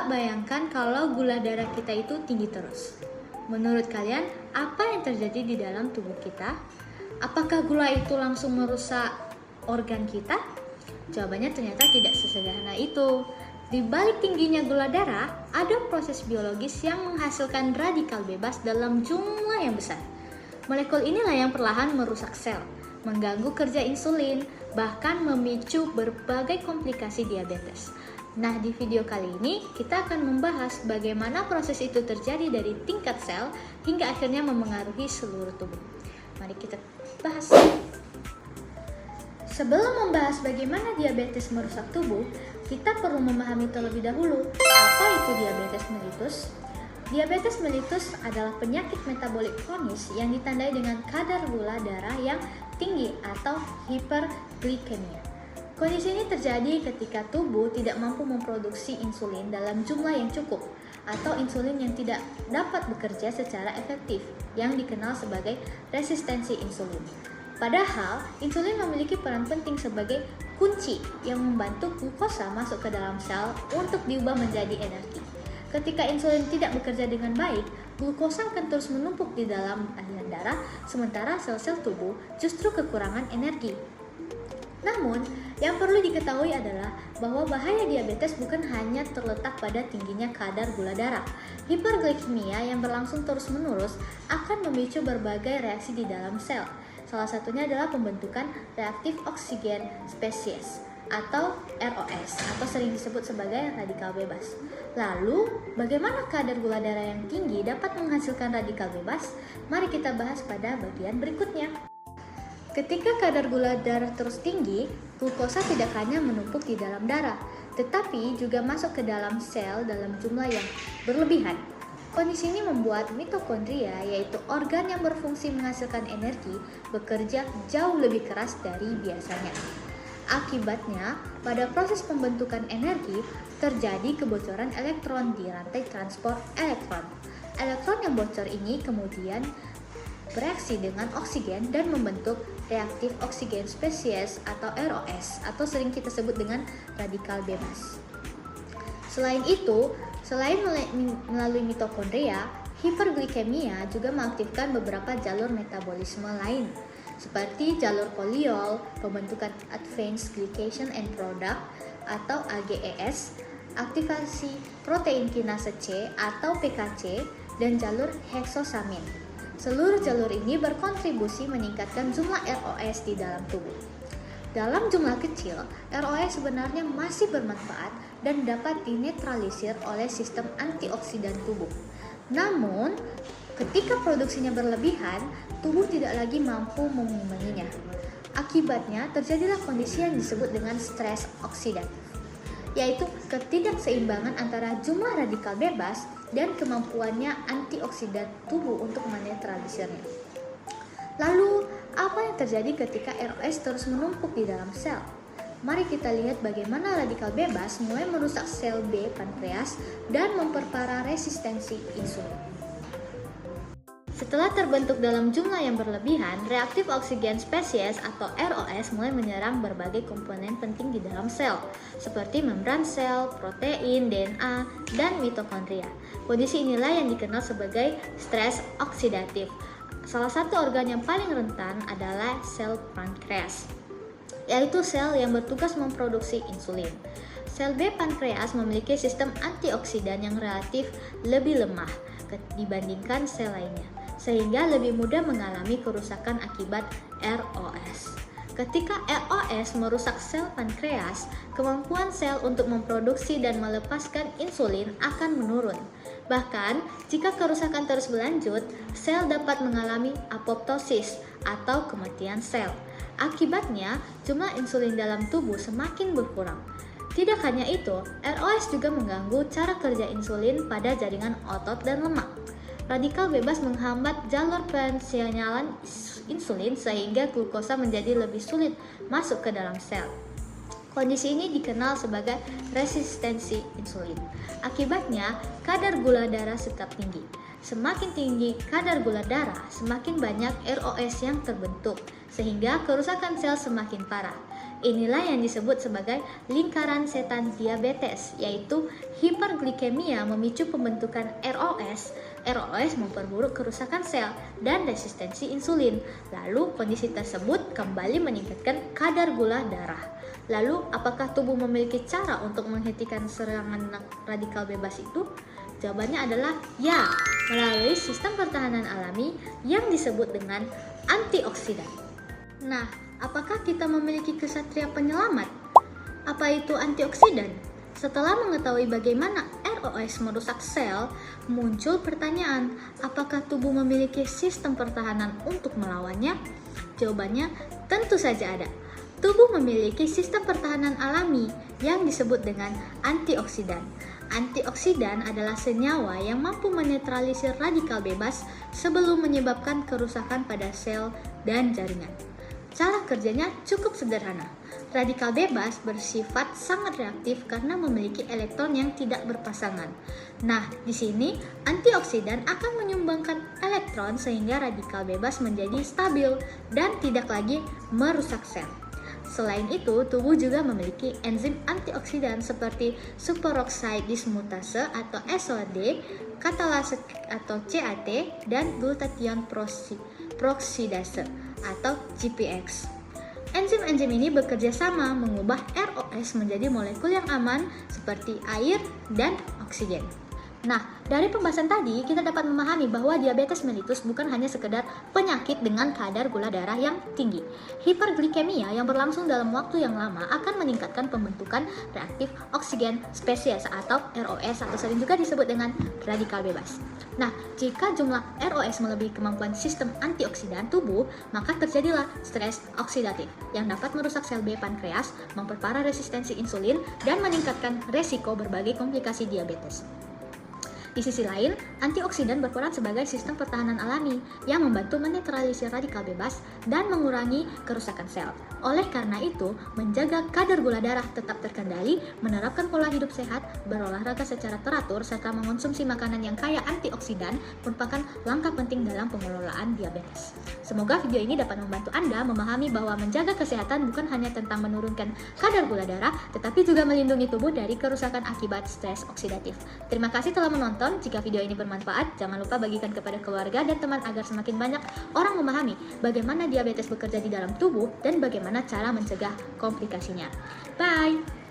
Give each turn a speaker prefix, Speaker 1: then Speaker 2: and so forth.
Speaker 1: Coba bayangkan kalau gula darah kita itu tinggi terus. Menurut kalian, apa yang terjadi di dalam tubuh kita? Apakah gula itu langsung merusak organ kita? Jawabannya ternyata tidak sesederhana itu. Di balik tingginya gula darah, ada proses biologis yang menghasilkan radikal bebas dalam jumlah yang besar. Molekul inilah yang perlahan merusak sel, mengganggu kerja insulin, bahkan memicu berbagai komplikasi diabetes. Nah, di video kali ini kita akan membahas bagaimana proses itu terjadi dari tingkat sel hingga akhirnya memengaruhi seluruh tubuh. Mari kita bahas. Sebelum membahas bagaimana diabetes merusak tubuh, kita perlu memahami terlebih dahulu apa itu diabetes mellitus. Diabetes mellitus adalah penyakit metabolik kronis yang ditandai dengan kadar gula darah yang tinggi atau hiperglikemia. Kondisi ini terjadi ketika tubuh tidak mampu memproduksi insulin dalam jumlah yang cukup atau insulin yang tidak dapat bekerja secara efektif yang dikenal sebagai resistensi insulin. Padahal, insulin memiliki peran penting sebagai kunci yang membantu glukosa masuk ke dalam sel untuk diubah menjadi energi. Ketika insulin tidak bekerja dengan baik, glukosa akan terus menumpuk di dalam aliran darah, sementara sel-sel tubuh justru kekurangan energi. Namun, yang perlu diketahui adalah bahwa bahaya diabetes bukan hanya terletak pada tingginya kadar gula darah. Hiperglikemia yang berlangsung terus-menerus akan memicu berbagai reaksi di dalam sel. Salah satunya adalah pembentukan reaktif oksigen spesies atau ROS atau sering disebut sebagai radikal bebas. Lalu, bagaimana kadar gula darah yang tinggi dapat menghasilkan radikal bebas? Mari kita bahas pada bagian berikutnya. Ketika kadar gula darah terus tinggi, glukosa tidak hanya menumpuk di dalam darah, tetapi juga masuk ke dalam sel dalam jumlah yang berlebihan. Kondisi ini membuat mitokondria, yaitu organ yang berfungsi menghasilkan energi, bekerja jauh lebih keras dari biasanya. Akibatnya, pada proses pembentukan energi, terjadi kebocoran elektron di rantai transport elektron. Elektron yang bocor ini kemudian bereaksi dengan oksigen dan membentuk reaktif oksigen spesies atau ROS atau sering kita sebut dengan radikal bebas. Selain itu, selain melalui mitokondria, hiperglikemia juga mengaktifkan beberapa jalur metabolisme lain seperti jalur poliol, pembentukan Advanced Glycation End Product atau AGES, aktivasi protein kinase C atau PKC, dan jalur heksosamin. Seluruh jalur ini berkontribusi meningkatkan jumlah ROS di dalam tubuh. Dalam jumlah kecil, ROS sebenarnya masih bermanfaat dan dapat dinetralisir oleh sistem antioksidan tubuh. Namun, ketika produksinya berlebihan, tubuh tidak lagi mampu mengimbanginya. Akibatnya, terjadilah kondisi yang disebut dengan stres oksidatif, yaitu ketidakseimbangan antara jumlah radikal bebas dan kemampuannya antioksidan tubuh untuk menetralisirnya. Lalu, apa yang terjadi ketika ROS terus menumpuk di dalam sel? Mari kita lihat bagaimana radikal bebas mulai merusak sel B pankreas dan memperparah resistensi insulin. Setelah terbentuk dalam jumlah yang berlebihan, reaktif oksigen spesies atau ROS mulai menyerang berbagai komponen penting di dalam sel, seperti membran sel, protein, DNA, dan mitokondria. Kondisi inilah yang dikenal sebagai stres oksidatif. Salah satu organ yang paling rentan adalah sel pankreas, yaitu sel yang bertugas memproduksi insulin. Sel B pankreas memiliki sistem antioksidan yang relatif lebih lemah dibandingkan sel lainnya, sehingga lebih mudah mengalami kerusakan akibat ROS. Ketika ROS merusak sel pankreas, kemampuan sel untuk memproduksi dan melepaskan insulin akan menurun. Bahkan, jika kerusakan terus berlanjut, sel dapat mengalami apoptosis atau kematian sel. Akibatnya, jumlah insulin dalam tubuh semakin berkurang. Tidak hanya itu, ROS juga mengganggu cara kerja insulin pada jaringan otot dan lemak. Radikal bebas menghambat jalur pensinyalan insulin sehingga glukosa menjadi lebih sulit masuk ke dalam sel. Kondisi ini dikenal sebagai resistensi insulin. Akibatnya, kadar gula darah tetap tinggi. Semakin tinggi kadar gula darah, semakin banyak ROS yang terbentuk, sehingga kerusakan sel semakin parah. Inilah yang disebut sebagai lingkaran setan diabetes, yaitu hiperglikemia memicu pembentukan ROS. ROS memperburuk kerusakan sel dan resistensi insulin. Lalu kondisi tersebut kembali meningkatkan kadar gula darah. Lalu apakah tubuh memiliki cara untuk menghentikan serangan radikal bebas itu? Jawabannya adalah ya, melalui sistem pertahanan alami yang disebut dengan antioksidan. Nah, apakah kita memiliki kesatria penyelamat? Apa itu antioksidan? Setelah mengetahui bagaimana ROS merusak sel, muncul pertanyaan, apakah tubuh memiliki sistem pertahanan untuk melawannya? Jawabannya tentu saja ada. Tubuh memiliki sistem pertahanan alami yang disebut dengan antioksidan. Antioksidan adalah senyawa yang mampu menetralisir radikal bebas sebelum menyebabkan kerusakan pada sel dan jaringan. Cara kerjanya cukup sederhana. Radikal bebas bersifat sangat reaktif karena memiliki elektron yang tidak berpasangan. Nah, di sini antioksidan akan menyumbangkan elektron sehingga radikal bebas menjadi stabil dan tidak lagi merusak sel. Selain itu, tubuh juga memiliki enzim antioksidan seperti superoxide dismutase atau SOD, katalase atau CAT, dan glutathione peroxidase atau GPX. Enzim-enzim ini bekerja sama mengubah ROS menjadi molekul yang aman seperti air dan oksigen. Nah, dari pembahasan tadi kita dapat memahami bahwa diabetes mellitus bukan hanya sekedar penyakit dengan kadar gula darah yang tinggi. Hiperglikemia yang berlangsung dalam waktu yang lama akan meningkatkan pembentukan reaktif oksigen spesies atau ROS atau sering juga disebut dengan radikal bebas. Nah, jika jumlah ROS melebihi kemampuan sistem antioksidan tubuh, maka terjadilah stres oksidatif yang dapat merusak sel B pankreas, memperparah resistensi insulin, dan meningkatkan resiko berbagai komplikasi diabetes. Di sisi lain, antioksidan berperan sebagai sistem pertahanan alami yang membantu menetralisir radikal bebas dan mengurangi kerusakan sel. Oleh karena itu, menjaga kadar gula darah tetap terkendali, menerapkan pola hidup sehat, berolahraga secara teratur, serta mengonsumsi makanan yang kaya antioksidan merupakan langkah penting dalam pengelolaan diabetes. Semoga video ini dapat membantu Anda memahami bahwa menjaga kesehatan bukan hanya tentang menurunkan kadar gula darah, tetapi juga melindungi tubuh dari kerusakan akibat stres oksidatif. Terima kasih telah menonton. Jika video ini bermanfaat, jangan lupa bagikan kepada keluarga dan teman agar semakin banyak orang memahami bagaimana diabetes bekerja di dalam tubuh dan bagaimana cara mencegah komplikasinya. Bye!